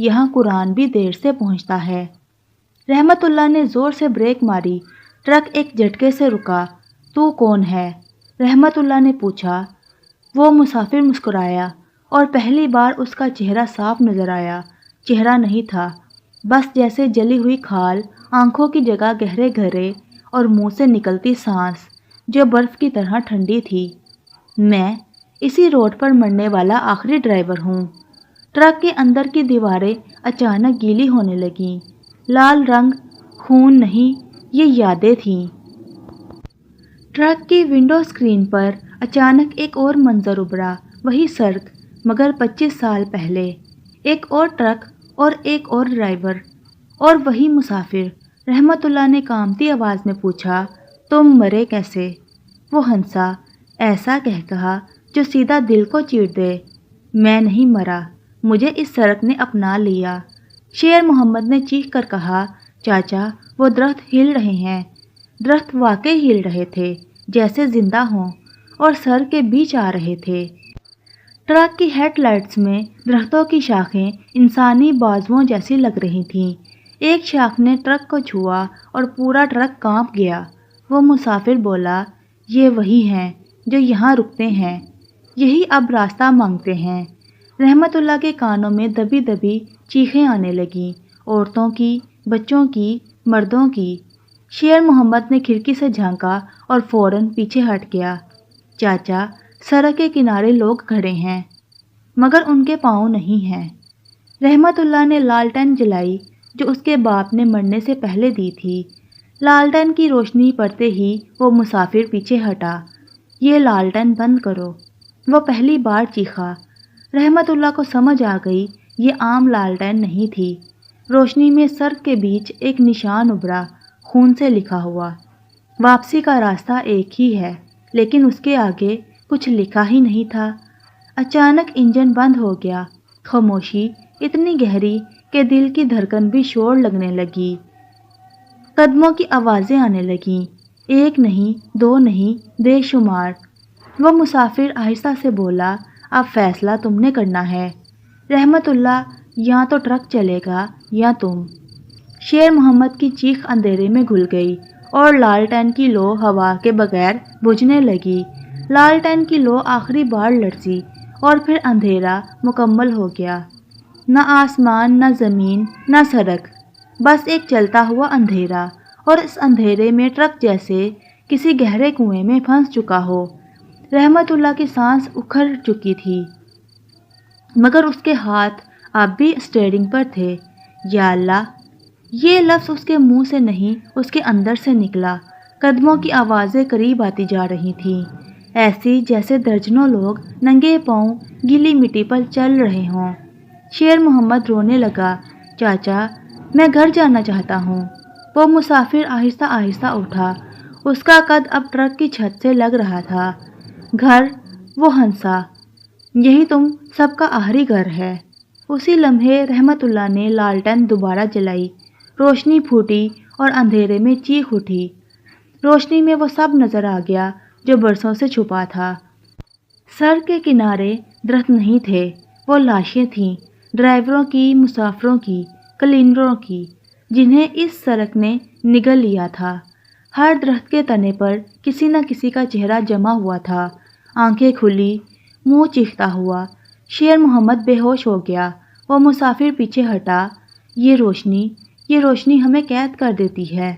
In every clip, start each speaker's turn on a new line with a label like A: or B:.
A: یہاں قرآن بھی دیر سے پہنچتا ہے۔ رحمت اللہ نے زور سے بریک ماری، ٹرک ایک جھٹکے سے رکا۔ تو کون ہے؟ رحمت اللہ نے پوچھا۔ وہ مسافر مسکرایا اور پہلی بار اس کا چہرہ صاف نظر آیا۔ چہرہ نہیں تھا، بس جیسے جلی ہوئی کھال، آنکھوں کی جگہ گہرے گہرے اور منہ سے نکلتی سانس جو برف کی طرح ٹھنڈی تھی۔ میں اسی روڈ پر مرنے والا آخری ڈرائیور ہوں۔ ٹرک کے اندر کی دیواریں اچانک گیلی ہونے لگیں۔ لال رنگ خون نہیں، یہ یادیں تھیں۔ ٹرک کی ونڈو اسکرین پر اچانک ایک اور منظر ابھرا، وہی سڑک مگر 25 سال پہلے، ایک اور ٹرک اور ایک اور ڈرائیور اور وہی مسافر۔ رحمت اللہ نے کانپتی آواز میں پوچھا، تم مرے کیسے؟ وہ ہنسا، ایسا کہا جو سیدھا دل کو چیر دے۔ میں نہیں مرا، مجھے اس سڑک نے اپنا لیا۔ شیر محمد نے چیخ کر کہا، چاچا وہ درخت ہل رہے ہیں۔ درخت واقعی ہل رہے تھے، جیسے زندہ ہوں، اور سر کے بیچ آ رہے تھے۔ ٹرک کی ہیڈ لائٹس میں درختوں کی شاخیں انسانی بازوؤں جیسی لگ رہی تھیں۔ ایک شاخ نے ٹرک کو چھوا اور پورا ٹرک کانپ گیا۔ وہ مسافر بولا، یہ وہی ہیں جو یہاں رکتے ہیں، یہی اب راستہ مانگتے ہیں۔ رحمت اللہ کے کانوں میں دبی دبی چیخیں آنے لگیں، عورتوں کی، بچوں کی، مردوں کی۔ شیر محمد نے کھڑکی سے جھانکا اور فوراً پیچھے ہٹ گیا۔ چاچا، سڑک کے کنارے لوگ کھڑے ہیں، مگر ان کے پاؤں نہیں ہیں۔ رحمت اللہ نے لالٹین جلائی جو اس کے باپ نے مرنے سے پہلے دی تھی۔ لالٹین کی روشنی پڑتے ہی وہ مسافر پیچھے ہٹا۔ یہ لالٹین بند کرو، وہ پہلی بار چیخا۔ رحمت اللہ کو سمجھ آ گئی یہ عام لالٹین نہیں تھی۔ روشنی میں سڑک کے بیچ ایک نشان ابھرا، خون سے لکھا ہوا۔ واپسی کا راستہ ایک ہی ہے، لیکن اس کے آگے کچھ لکھا ہی نہیں تھا۔ اچانک انجن بند ہو گیا، خاموشی اتنی گہری کہ دل کی دھڑکن بھی شور لگنے لگی۔ قدموں کی آوازیں آنے لگیں، ایک نہیں، دو نہیں، بے شمار۔ وہ مسافر آہستہ سے بولا، اب فیصلہ تم نے کرنا ہے رحمت اللہ، یا تو ٹرک چلے گا یا تم۔ شیر محمد کی چیخ اندھیرے میں گھل گئی اور لالٹین کی لو ہوا کے بغیر بجھنے لگی۔ لالٹین کی لو آخری بار لرزی اور پھر اندھیرا مکمل ہو گیا۔ نہ آسمان، نہ زمین، نہ سڑک، بس ایک چلتا ہوا اندھیرا، اور اس اندھیرے میں ٹرک جیسے کسی گہرے کنویں میں پھنس چکا ہو۔ رحمت اللہ کی سانس اکھڑ چکی تھی، مگر اس کے ہاتھ اب بھی اسٹیئرنگ پر تھے۔ یا اللہ! یہ لفظ اس کے منہ سے نہیں، اس کے اندر سے نکلا۔ قدموں کی آوازیں قریب آتی جا رہی تھیں، ایسی جیسے درجنوں لوگ ننگے پاؤں گیلی مٹی پر چل رہے ہوں۔ شیر محمد رونے لگا، چاچا میں گھر جانا چاہتا ہوں۔ وہ مسافر آہستہ آہستہ اٹھا، اس کا قد اب ٹرک کی چھت سے لگ رہا تھا۔ گھر؟ وہ ہنسا، یہی تم سب کا آخری گھر ہے۔ اسی لمحے رحمت اللہ نے لالٹین دوبارہ جلائی، روشنی پھوٹی اور اندھیرے میں چیخ اٹھی۔ روشنی میں وہ سب نظر آ گیا جو برسوں سے چھپا تھا۔ سڑک کے کنارے درخت نہیں تھے، وہ لاشیں تھیں، ڈرائیوروں کی، مسافروں کی، کلینروں کی، جنہیں اس سڑک نے نگل لیا تھا۔ ہر درخت کے تنے پر کسی نہ کسی کا چہرہ جمع ہوا تھا، آنکھیں کھلی، منہ چیختا ہوا۔ شیر محمد بے ہوش ہو گیا، وہ مسافر پیچھے ہٹا۔ یہ روشنی ہمیں قید کر دیتی ہے۔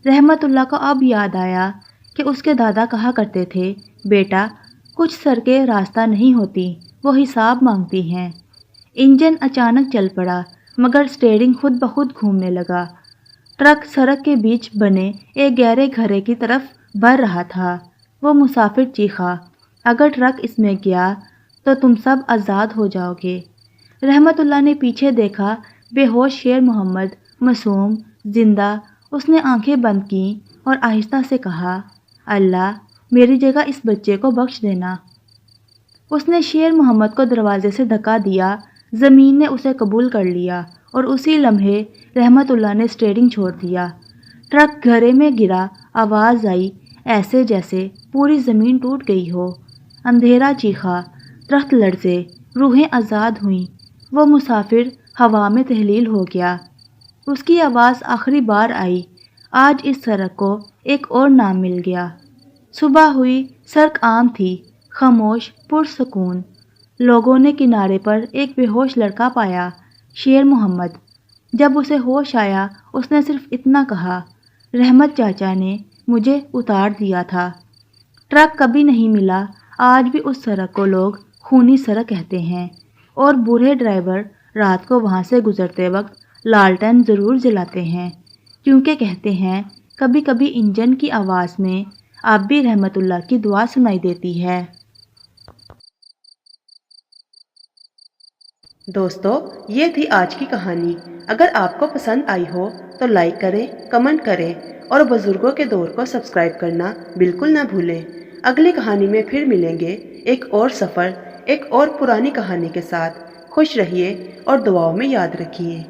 A: رحمت اللہ کو اب یاد آیا کہ اس کے دادا کہا کرتے تھے، بیٹا کچھ سڑکیں راستہ نہیں ہوتی، وہ حساب مانگتی ہیں۔ انجن اچانک چل پڑا، مگر اسٹیئرنگ خود بخود گھومنے لگا۔ ٹرک سڑک کے بیچ بنے ایک گہرے گھرے کی طرف بڑھ رہا تھا۔ وہ مسافر چیخا، اگر ٹرک اس میں گیا تو تم سب آزاد ہو جاؤ گے۔ رحمت اللہ نے پیچھے دیکھا، بے ہوش شیر محمد، معصوم، زندہ۔ اس نے آنکھیں بند کیں اور آہستہ سے کہا، اللہ میری جگہ اس بچے کو بخش دینا۔ اس نے شیر محمد کو دروازے سے دھکا دیا، زمین نے اسے قبول کر لیا، اور اسی لمحے رحمت اللہ نے اسٹیئرنگ چھوڑ دیا۔ ٹرک گھرے میں گرا، آواز آئی ایسے جیسے پوری زمین ٹوٹ گئی ہو۔ اندھیرا چیخا، درخت لرزے، روحیں آزاد ہوئیں۔ وہ مسافر ہوا میں تحلیل ہو گیا۔ اس کی آواز آخری بار آئی، آج اس سڑک کو ایک اور نام مل گیا۔ صبح ہوئی، سڑک عام تھی، خاموش، پرسکون۔ لوگوں نے کنارے پر ایک بے ہوش لڑکا پایا، شیر محمد۔ جب اسے ہوش آیا اس نے صرف اتنا کہا، رحمت چاچا نے مجھے اتار دیا تھا۔ ٹرک کبھی نہیں ملا۔ آج بھی اس سڑک کو لوگ خونی سڑک کہتے ہیں، اور بوڑھے ڈرائیور رات کو وہاں سے گزرتے وقت لالٹین ضرور جلاتے ہیں، کیونکہ کہتے ہیں کبھی کبھی انجن کی آواز میں اب بھی رحمت اللہ کی دعا سنائی دیتی ہے۔
B: دوستو، یہ تھی آج کی کہانی۔ اگر آپ کو پسند آئی ہو تو لائک کریں، کمنٹ کریں اور بزرگوں کے دور کو سبسکرائب کرنا بالکل نہ بھولیں۔ اگلی کہانی میں پھر ملیں گے، ایک اور سفر، ایک اور پرانی کہانی کے ساتھ۔ خوش رہیے اور دعاؤں میں یاد رکھیے۔